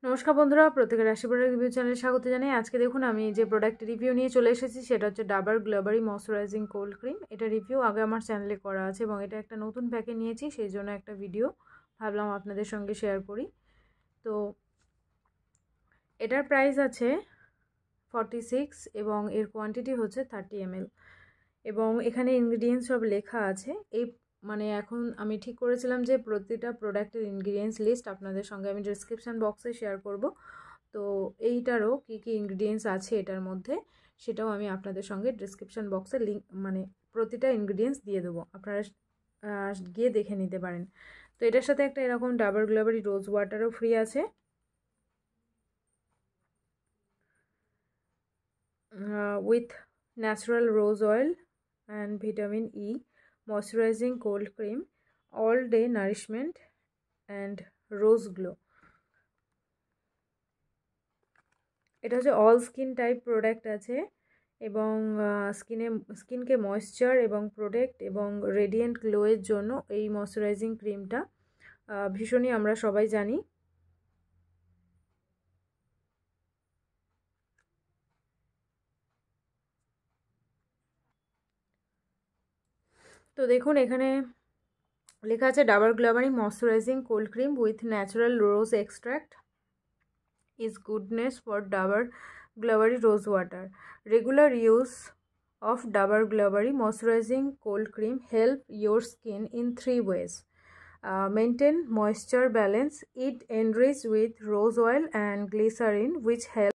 নমস্কার বন্ধুরা, প্রত্যেকের রাশি প্রোডাক্ট রিভিউ চ্যানেলে স্বাগত জানাই। আজকে দেখুন আমি যে প্রোডাক্ট রিভিউ নিয়ে চলে এসেছি সেটা হচ্ছে Dabur Gulabari moisturising cold cream. এটা রিভিউ আগে আমার চ্যানেলে করা আছে এবং এটা একটা নতুন প্যাকে নিয়েছি, সেই জন্য একটা ভিডিও ভাবলাম আপনাদের সঙ্গে শেয়ার করি। তো এটার প্রাইস আছে 46 এবং এর কোয়ান্টিটি হচ্ছে 30 ml এবং এখানে ইনগ্রিডিয়েন্টস সব লেখা আছে। এই এখন আমি ঠিক করেছিলাম যে প্রতিটা প্রোডাক্টের ইনগ্রিডিয়েন্টস লিস্ট আপনাদের সঙ্গে আমি ডেসক্রিপশান বক্সে শেয়ার করব। তো এইটারও কী কী ইনগ্রিডিয়েন্টস আছে এটার মধ্যে সেটাও আমি আপনাদের সঙ্গে ডেসক্রিপশান বক্সে লিঙ্ক প্রতিটা ইনগ্রিডিয়েন্টস দিয়ে দেবো, আপনারা গিয়ে দেখে নিতে পারেন। তো এটার সাথে একটা এরকম ডাবর গ্লোবারি রোজ ওয়াটারও ফ্রি আছে। With natural rose oil and vitamin E moisturizing cold cream, all day nourishment and rose glow. এটা হচ্ছে অল স্কিন টাইপ প্রোডাক্ট আছে এবং স্কিনকে ময়েশ্চার এবং প্রোটেক্ট এবং রেডিয়েন্ট গ্লোয়ের জন্য এই ময়শ্চারাইজিং ক্রিমটা ভীষণই আমরা সবাই জানি। তো দেখুন এখানে লেখা আছে Dabur Gulabari moisturising cold cream with natural rose extract is goodness for Dabur Glowary Rose Water. Regular use of Dabur Glowary moisturizing cold cream help your skin in 3 ways. Maintain moisture balance. It enriched with rose oil and glycerin which help